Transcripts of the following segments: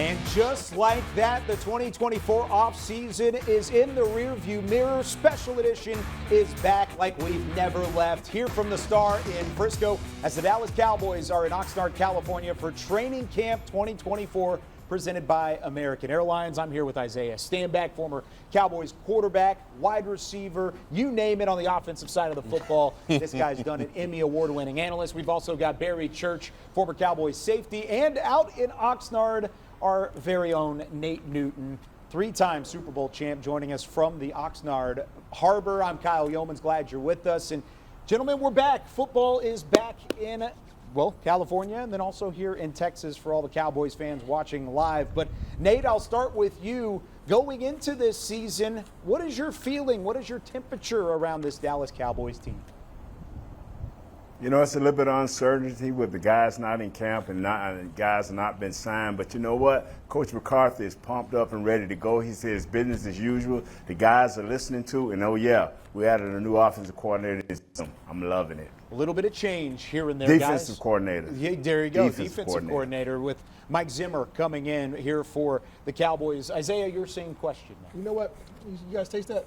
And just like that, the 2024 offseason is in the rearview mirror. Special edition is back like we've never left. Here from the Star in Frisco as the Dallas Cowboys are in Oxnard, California for Training Camp 2024 presented by American Airlines. I'm here with Isaiah Stanback, former Cowboys quarterback, wide receiver, you name it on the offensive side of the football. This guy's done an Emmy award-winning analyst. We've also got Barry Church, former Cowboys safety, and out in Oxnard, our very own Nate Newton, three-time Super Bowl champ, joining us from the Oxnard Harbor. I'm Kyle Youmans. Glad you're with us. And gentlemen, we're back. Football is back in, well, California, and then also here in Texas for all the Cowboys fans watching live. But Nate, I'll start with you. Going into this season, what is your feeling? What is your temperature around this Dallas Cowboys team? You know, it's a little bit of uncertainty with the guys not in camp and guys have not been signed. But you know what? Coach McCarthy is pumped up and ready to go. He says business as usual. The guys are listening to, and oh yeah, we added a new offensive coordinator. I'm loving it. A little bit of change here and there, Defensive guys. coordinator. Yeah, there you go. Defensive coordinator with Mike Zimmer coming in here for the Cowboys. Isaiah, your same question. You know what? You guys taste that?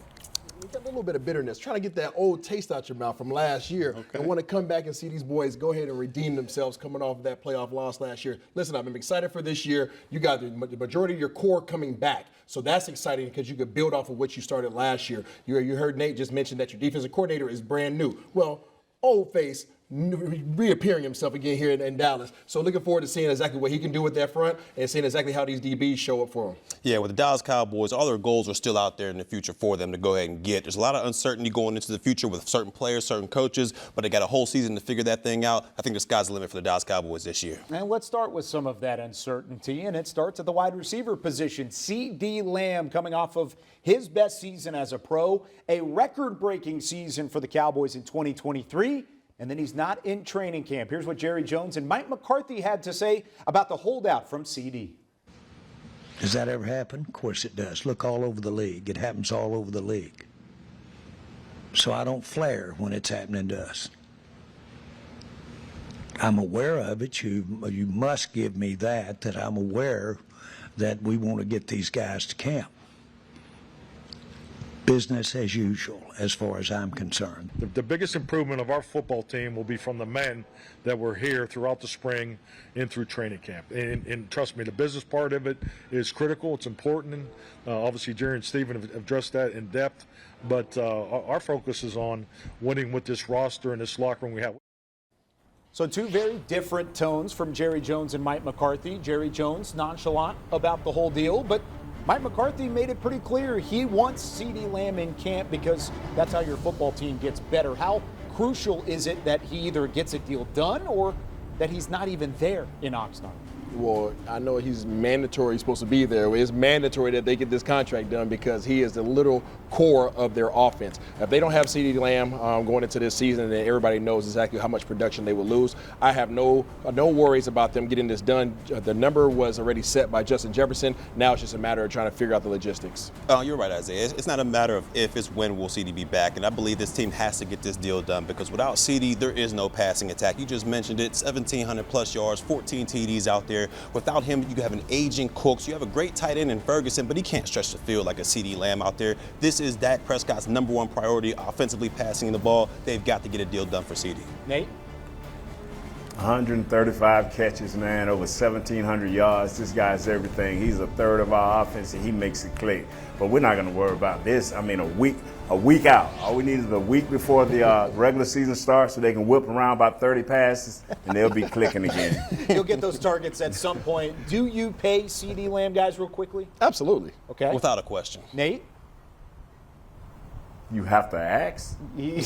You got a little bit of bitterness, trying to get that old taste out your mouth from last year, and want to come back and see these boys go ahead and redeem themselves coming off of that playoff loss last year. Listen, I'm excited for this year. You got the majority of your core coming back, so that's exciting because you could build off of what you started last year. You heard Nate just mention that your defensive coordinator is brand new. Well, old face reappearing himself again here in Dallas. So looking forward to seeing exactly what he can do with that front and seeing exactly how these DBs show up for him. Yeah, with the Dallas Cowboys, all their goals are still out there in the future for them to go ahead and get. There's a lot of uncertainty going into the future with certain players, certain coaches, but they got a whole season to figure that thing out. I think the sky's the limit for the Dallas Cowboys this year. And let's start with some of that uncertainty, and it starts at the wide receiver position. Ceedee Lamb coming off of his best season as a pro, a record-breaking season for the Cowboys in 2023. And then he's not in training camp. Here's what Jerry Jones and Mike McCarthy had to say about the holdout from Ceedee. Does that ever happen? Of course it does. Look all over the league. It happens all over the league. So I don't flare when it's happening to us. I'm aware of it. You must give me that I'm aware that we want to get these guys to camp. Business as usual, as far as I'm concerned. The biggest improvement of our football team will be from the men that were here throughout the spring and through training camp. And trust me, the business part of it is critical. It's important. Obviously, Jerry and Steven have addressed that in depth. But our focus is on winning with this roster and this locker room we have. So two very different tones from Jerry Jones and Mike McCarthy. Jerry Jones nonchalant about the whole deal, but Mike McCarthy made it pretty clear he wants Ceedee Lamb in camp because that's how your football team gets better. How crucial is it that he either gets a deal done or that he's not even there in Oxnard? Well, I know he's mandatory, he's supposed to be there. It's mandatory that they get this contract done because he is the little core of their offense. If they don't have Ceedee Lamb going into this season, then everybody knows exactly how much production they will lose. I have no worries about them getting this done. The number was already set by Justin Jefferson. Now it's just a matter of trying to figure out the logistics. You're right, Isaiah. It's not a matter of if, it's when will Ceedee be back. And I believe this team has to get this deal done because without Ceedee, there is no passing attack. You just mentioned it, 1,700 plus yards, 14 TDs out there. Without him, you have an aging Cooks. You have a great tight end in Ferguson, but he can't stretch the field like a Ceedee Lamb out there. This is Dak Prescott's #1 priority, offensively passing the ball. They've got to get a deal done for Ceedee. Nate? 135 catches, man, over 1,700 yards. This guy's everything. He's a third of our offense, and he makes it click. But we're not going to worry about this. I mean, a week out. All we need is a week before the regular season starts so they can whip around about 30 passes, and they'll be clicking again. You'll get those targets at some point. Do you pay Ceedee Lamb, guys, real quickly? Absolutely. Okay. Without a question. Nate? You have to ask?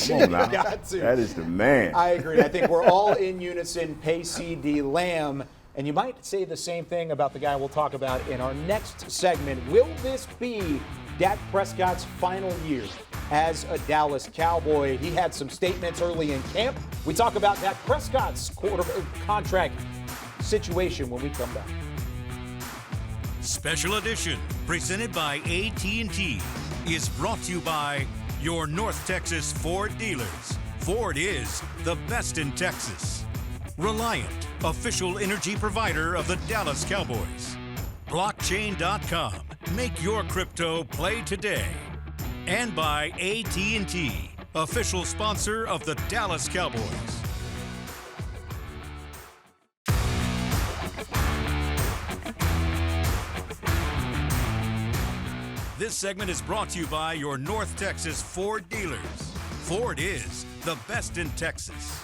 Come on now. Got to. That is the man. I agree. I think we're all in unison. Pay Ceedee Lamb. And you might say the same thing about the guy we'll talk about in our next segment. Will this be Dak Prescott's final year as a Dallas Cowboy? He had some statements early in camp. We talk about Dak Prescott's contract situation when we come back. Special edition presented by AT&T is brought to you by your North Texas Ford dealers. Ford is the best in Texas. Reliant, official energy provider of the Dallas Cowboys. Blockchain.com. Make your crypto play today. And by AT&T, official sponsor of the Dallas Cowboys. This segment is brought to you by your North Texas Ford dealers. Ford is the best in Texas.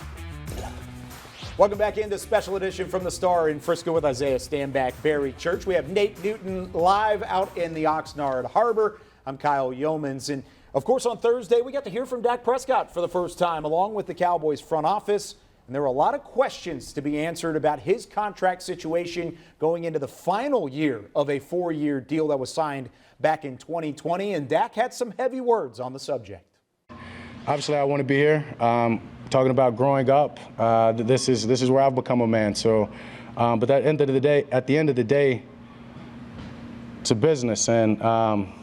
Welcome back into Special Edition from the Star in Frisco with Isaiah Stanback, Barry Church. We have Nate Newton live out in the Oxnard Harbor. I'm Kyle Youmans. And, of course, on Thursday, we got to hear from Dak Prescott for the first time, along with the Cowboys front office. And there were a lot of questions to be answered about his contract situation going into the final year of a 4-year deal that was signed back in 2020. And Dak had some heavy words on the subject. Obviously, I want to be here. Talking about growing up, this is where I've become a man. So, but at the end of the day, it's a business, and when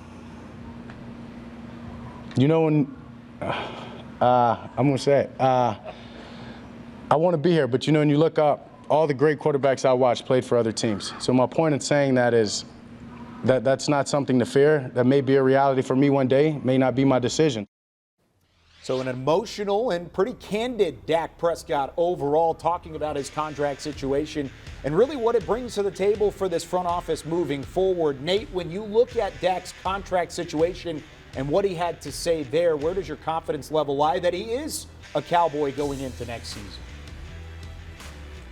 I'm gonna say it, I want to be here. But when you look up, all the great quarterbacks I watched played for other teams. So my point in saying that is that's not something to fear. That may be a reality for me one day. May not be my decision. So an emotional and pretty candid Dak Prescott overall, talking about his contract situation and really what it brings to the table for this front office moving forward. Nate, when you look at Dak's contract situation and what he had to say there, where does your confidence level lie that he is a Cowboy going into next season?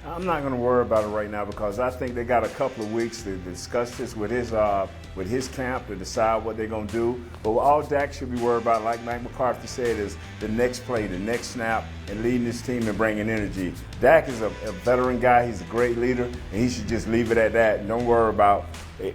I'm not going to worry about it right now because I think they got a couple of weeks to discuss this with his camp to decide what they're going to do. But all Dak should be worried about, like Mike McCarthy said, is the next play, the next snap, and leading his team and bringing energy. Dak is a veteran guy. He's a great leader, and he should just leave it at that. And don't worry about it.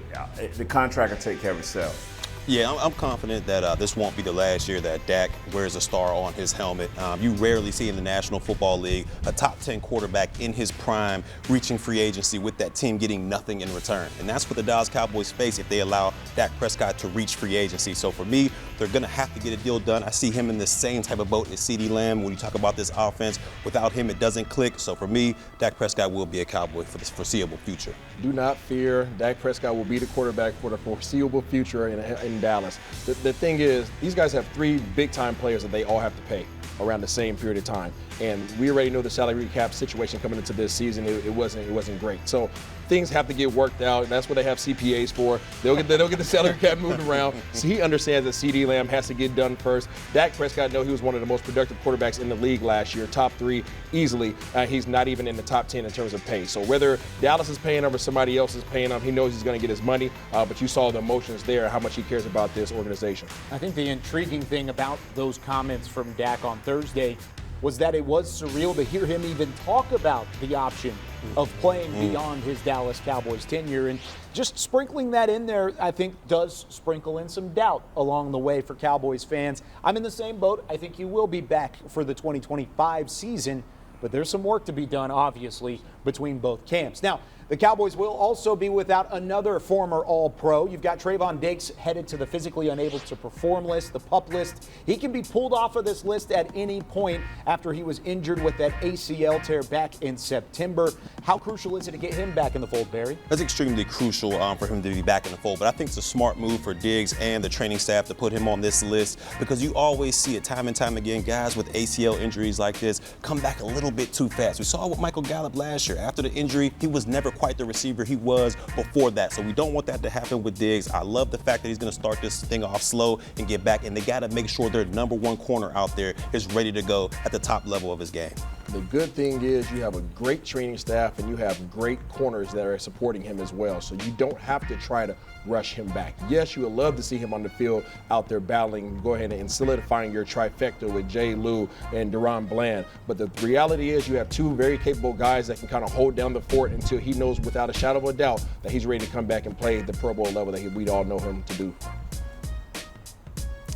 The contract will take care of itself. Yeah, I'm confident that this won't be the last year that Dak wears a star on his helmet. You rarely see in the National Football League a top 10 quarterback in his prime reaching free agency with that team getting nothing in return. And that's what the Dallas Cowboys face if they allow Dak Prescott to reach free agency. So for me, they're going to have to get a deal done. I see him in the same type of boat as Ceedee Lamb. When you talk about this offense, without him, it doesn't click. So for me, Dak Prescott will be a Cowboy for the foreseeable future. Do not fear. Dak Prescott will be the quarterback for the foreseeable future in Dallas. The thing is, these guys have 3 big-time players that they all have to pay around the same period of time. And we already know the salary cap situation coming into this season. It wasn't great. So things have to get worked out. And that's what they have CPAs for. They'll get the salary cap moved around. So he understands that Ceedee Lamb has to get done first. Dak Prescott, he was one of the most productive quarterbacks in the league last year, top 3 easily. He's not even in the top 10 in terms of pay. So whether Dallas is paying him or somebody else is paying him, he knows he's going to get his money. But you saw the emotions there, how much he cares about this organization. I think the intriguing thing about those comments from Dak on Thursday was that it was surreal to hear him even talk about the option of playing beyond his Dallas Cowboys tenure. And just sprinkling that in there, I think, does sprinkle in some doubt along the way for Cowboys fans. I'm in the same boat. I think he will be back for the 2025 season, but there's some work to be done, obviously, between both camps. Now, the Cowboys will also be without another former All-Pro. You've got Trevon Diggs headed to the physically unable to perform list, the PUP list. He can be pulled off of this list at any point after he was injured with that ACL tear back in September. How crucial is it to get him back in the fold, Barry? That's extremely crucial for him to be back in the fold. But I think it's a smart move for Diggs and the training staff to put him on this list because you always see it time and time again. Guys with ACL injuries like this come back a little bit too fast. We saw it with Michael Gallup last year. After the injury, he was never quite the receiver he was before that. So we don't want that to happen with Diggs. I love the fact that he's going to start this thing off slow and get back. And they got to make sure their number 1 corner out there is ready to go at the top level of his game. The good thing is you have a great training staff and you have great corners that are supporting him as well. So you don't have to try to rush him back. Yes, you would love to see him on the field out there battling, go ahead and solidifying your trifecta with Jay Lou and Deron Bland. But the reality is you have 2 very capable guys that can kind of hold down the fort until he knows without a shadow of a doubt that he's ready to come back and play the Pro Bowl level that we all know him to do.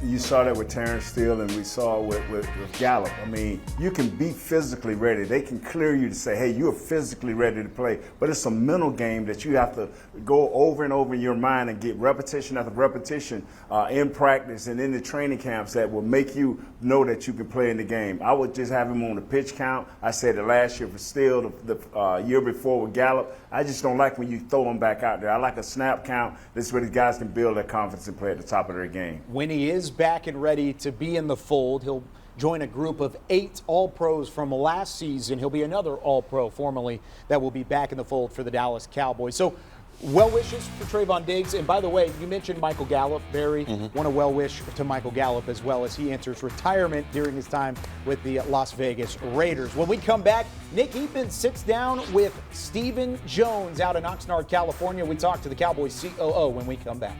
You saw that with Terrence Steele, and we saw it with Gallup. I mean, you can be physically ready. They can clear you to say, hey, you're physically ready to play. But it's a mental game that you have to go over and over in your mind and get repetition after repetition in practice and in the training camps that will make you know that you can play in the game. I would just have him on the pitch count. I said it last year for Steele, the year before with Gallup. I just don't like when you throw him back out there. I like a snap count. This is where these guys can build their confidence and play at the top of their game. When he is back and ready to be in the fold, he'll join a group of 8 All-Pros from last season. He'll be another All-Pro formerly that will be back in the fold for the Dallas Cowboys. So well wishes for Trevon Diggs. And by the way, you mentioned Michael Gallup, Barry. Want to well wish to Michael Gallup as well as he enters retirement during his time with the Las Vegas Raiders. When we come back, Nick Eatman sits down with Stephen Jones out in Oxnard, California. We talk to the Cowboys COO when we come back.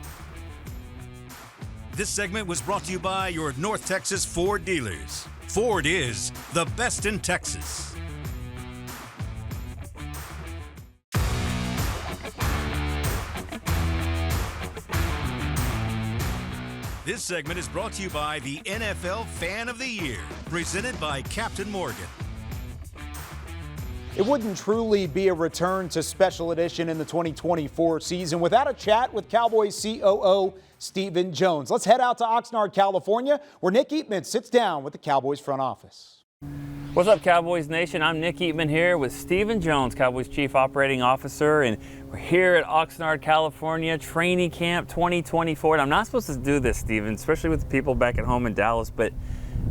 This segment was brought to you by your North Texas Ford dealers. Ford is the best in Texas. This segment is brought to you by the NFL Fan of the Year, presented by Captain Morgan. It wouldn't truly be a return to Special Edition in the 2024 season without a chat with Cowboys COO Stephen Jones. Let's head out to Oxnard, California, where Nick Eatman sits down with the Cowboys front office. What's up, Cowboys Nation? I'm Nick Eatman here with Stephen Jones, Cowboys Chief Operating Officer, and we're here at Oxnard, California, Training Camp 2024. And I'm not supposed to do this, Stephen, especially with the people back at home in Dallas, but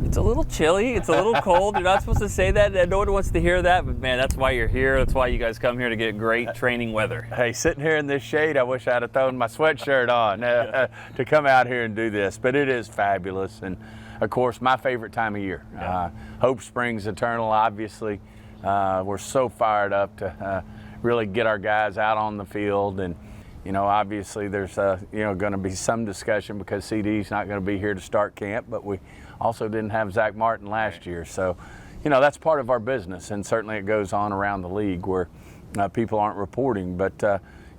it's a little chilly, it's a little cold. You're not supposed to say that. No one wants to hear that, but man, that's why you're here. That's why you guys come here to get great training weather. Hey, sitting here in this shade, I wish I'd have thrown my sweatshirt on to come out here and do this, but it is fabulous. And of course, my favorite time of year. Hope springs eternal, obviously. We're so fired up to really get our guys out on the field. And, you know, obviously there's, going to be some discussion because Ceedee's not going to be here to start camp, but we also didn't have Zach Martin last year. So, you know, that's part of our business, and certainly it goes on around the league where people aren't reporting. But,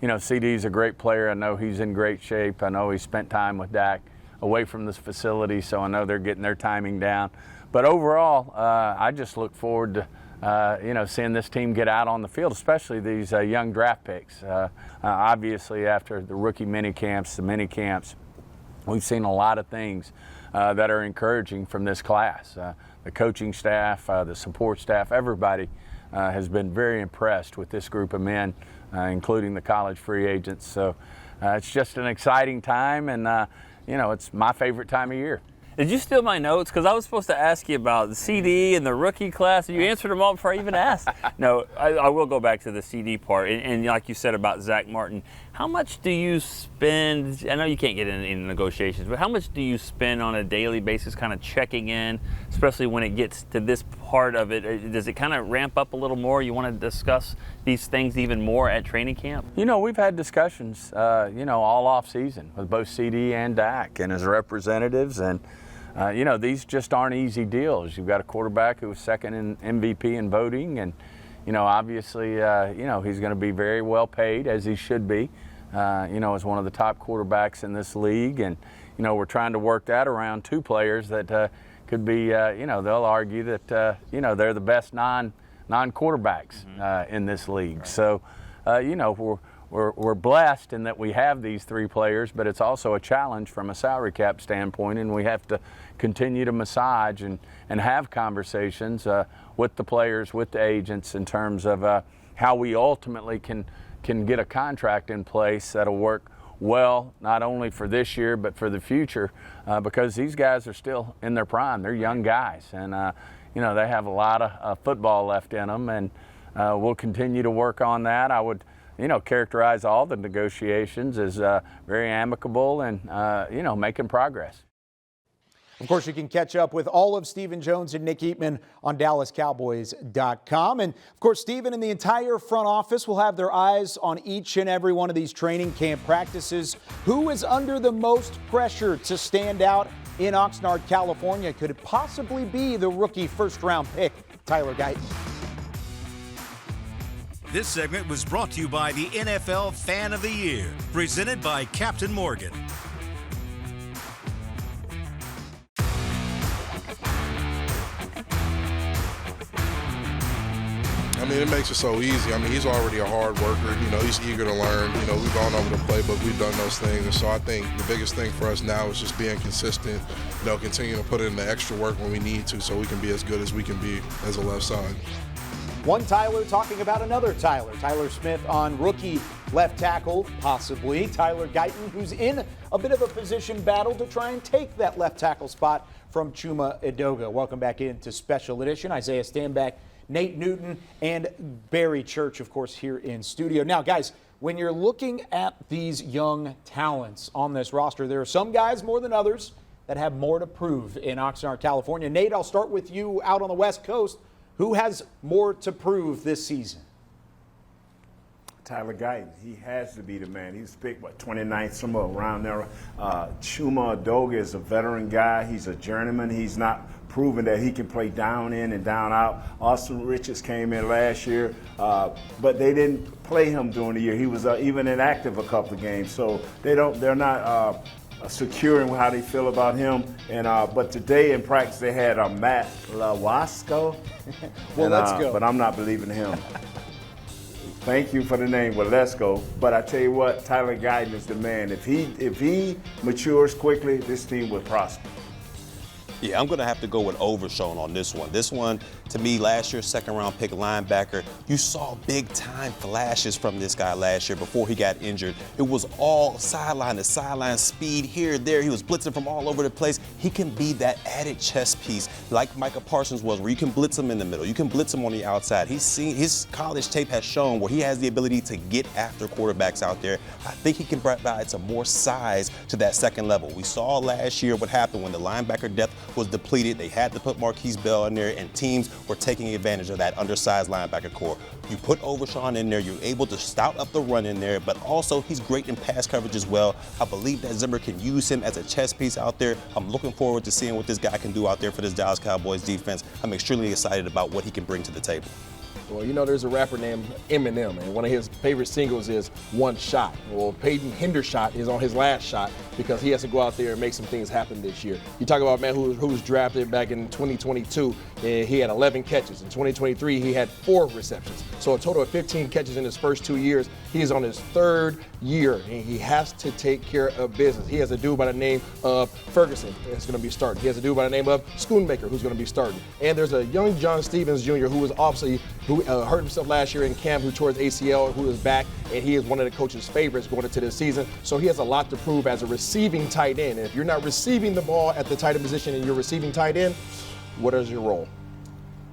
Ceedee's a great player. I know he's in great shape. I know he spent time with Dak away from this facility, so I know they're getting their timing down. But overall, I just look forward to, seeing this team get out on the field, especially these young draft picks. Obviously, after the rookie mini camps, we've seen a lot of things that are encouraging from this class. The coaching staff, the support staff, everybody has been very impressed with this group of men, including the college free agents. So it's just an exciting time, and it's my favorite time of year. Did you steal my notes? Because I was supposed to ask you about the Ceedee and the rookie class, and you answered them all before I even asked. No, I will go back to the Ceedee part. And like you said about Zach Martin, how much do you spend? I know you can't get in negotiations, but how much do you spend on a daily basis kind of checking in, especially when it gets to this part of it? Does it kind of ramp up a little more? You want to discuss these things even more at training camp? You know, we've had discussions, all off season with both Ceedee and Dak and his representatives. And these just aren't easy deals. You've got a quarterback who was second in MVP in voting, and, obviously, he's going to be very well paid, as he should be, as one of the top quarterbacks in this league. And, we're trying to work that around 2 players that could be, they'll argue that, they're the best non-quarterbacks in this league. So, we're blessed in that we have these 3 players, but it's also a challenge from a salary cap standpoint, and we have to continue to massage and have conversations with the players, with the agents, in terms of how we ultimately can get a contract in place that'll work well, not only for this year but for the future, because these guys are still in their prime. They're young guys, and they have a lot of football left in them, and we'll continue to work on that. I would characterize all the negotiations as very amicable and, making progress. Of course, you can catch up with all of Stephen Jones and Nick Eatman on DallasCowboys.com. And, of course, Stephen and the entire front office will have their eyes on each and every one of these training camp practices. Who is under the most pressure to stand out in Oxnard, California? Could it possibly be the rookie first-round pick, Tyler Guyton? This segment was brought to you by the NFL Fan of the Year, presented by Captain Morgan. mean, it makes it so easy. I mean, he's already a hard worker. You know, he's eager to learn. You know, we've gone over the playbook. We've done those things. And so I think the biggest thing for us now is just being consistent, you know, continuing to put in the extra work when we need to so we can be as good as we can be as a left side. One Tyler talking about another Tyler. Tyler Smith on rookie left tackle, possibly. Tyler Guyton, who's in a bit of a position battle to try and take that left tackle spot from Chuma Edoga. Welcome back into Special Edition. Isaiah Stanback, Nate Newton, and Barry Church, of course, here in studio. Now, guys, when you're looking at these young talents on this roster, there are some guys more than others that have more to prove in Oxnard, California. Nate, I'll start with you out on the West Coast. Who has more to prove this season? Tyler Guyton. He has to be the man. He was picked, 29th, somewhere around there. Chuma Edoga is a veteran guy. He's a journeyman. He's not proven that he can play down in and down out. Austin Richards came in last year, but they didn't play him during the year. He was even inactive a couple of games, so they're not secure in how they feel about him. And but today in practice they had Matt Lawasco. Well, let's go. But I'm not believing him. Thank you for the name. Well, let's go. But I tell you what, Tyler Guyton is the man. If he matures quickly, this team will prosper. Yeah, I'm going to have to go with Overshown on this one. This one, to me, last year's second-round pick linebacker, you saw big-time flashes from this guy last year before he got injured. It was all sideline to sideline speed here, there. He was blitzing from all over the place. He can be that added chess piece like Micah Parsons was, where you can blitz him in the middle. You can blitz him on the outside. His college tape has shown where he has the ability to get after quarterbacks out there. I think he can provide some more size to that second level. We saw last year what happened when the linebacker depth was depleted. They had to put Marquise Bell in there, and teams were taking advantage of that undersized linebacker core. You put Overshown in there, you're able to stout up the run in there, but also he's great in pass coverage as well. I believe that Zimmer can use him as a chess piece out there. I'm looking forward to seeing what this guy can do out there for this Dallas Cowboys defense. I'm extremely excited about what he can bring to the table. Well, you know, there's a rapper named Eminem, and one of his favorite singles is One Shot. Well, Peyton Hendershot is on his last shot because he has to go out there and make some things happen this year. You talk about a man who was drafted back in 2022, and he had 11 catches. In 2023, he had 4 receptions. So a total of 15 catches in his first 2 years. He is on his 3rd year, and he has to take care of business. He has a dude by the name of Ferguson that's going to be starting. He has a dude by the name of Schoonmaker who's going to be starting. And there's a young John Stevens Jr. who was obviously hurt himself last year in camp, who tore his ACL, who is back, and he is one of the coach's favorites going into this season. So he has a lot to prove as a receiving tight end. And if you're not receiving the ball at the tight end position and you're receiving tight end, what is your role?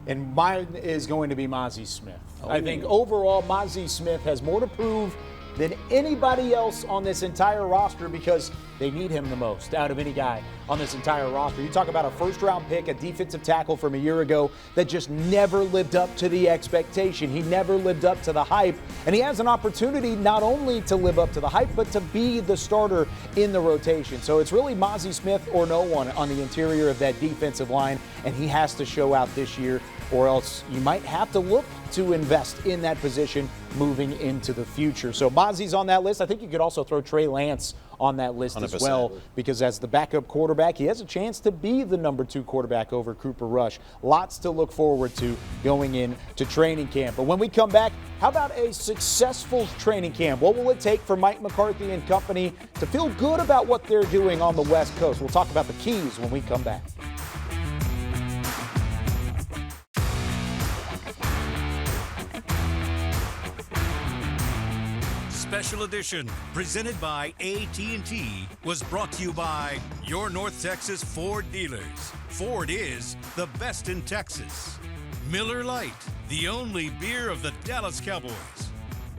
And mine is going to be Mozzie Smith. I think overall, Mozzie Smith has more to prove than anybody else on this entire roster because they need him the most out of any guy on this entire roster. You talk about a first-round pick, a defensive tackle from a year ago that just never lived up to the expectation. He never lived up to the hype, and he has an opportunity not only to live up to the hype, but to be the starter in the rotation. So it's really Mozzie Smith or no one on the interior of that defensive line, and he has to show out this year, or else you might have to look to invest in that position moving into the future. So Mozzie's on that list. I think you could also throw Trey Lance on that list 100%. As well, because as the backup quarterback, he has a chance to be the number 2 quarterback over Cooper Rush. Lots to look forward to going into training camp. But when we come back, how about a successful training camp? What will it take for Mike McCarthy and company to feel good about what they're doing on the West Coast? We'll talk about the keys when we come back. Special edition presented by AT&T was brought to you by your North Texas Ford dealers. Ford is the best in Texas. Miller Lite, the only beer of the Dallas Cowboys.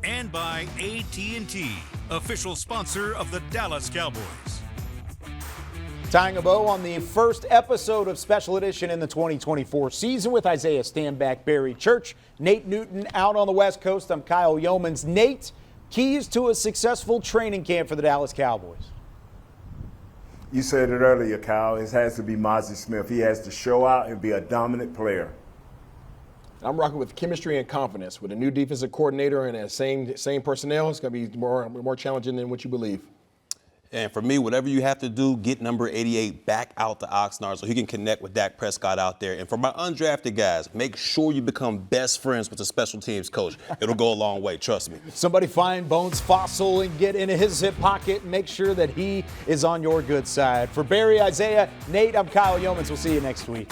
And by AT&T, official sponsor of the Dallas Cowboys. Tying a bow on the first episode of Special Edition in the 2024 season with Isaiah Stanback, Barry Church, Nate Newton out on the West Coast. I'm Kyle Youmans. Nate, keys to a successful training camp for the Dallas Cowboys. You said it earlier, Kyle. It has to be Mozzie Smith. He has to show out and be a dominant player. I'm rocking with chemistry and confidence. With a new defensive coordinator and that same personnel, it's going to be more challenging than what you believe. And for me, whatever you have to do, get number 88 back out to Oxnard so he can connect with Dak Prescott out there. And for my undrafted guys, make sure you become best friends with the special teams coach. It'll go a long way, trust me. Somebody find Bones Fossil and get into his hip pocket and make sure that he is on your good side. For Barry, Isaiah, Nate, I'm Kyle Youmans. We'll see you next week.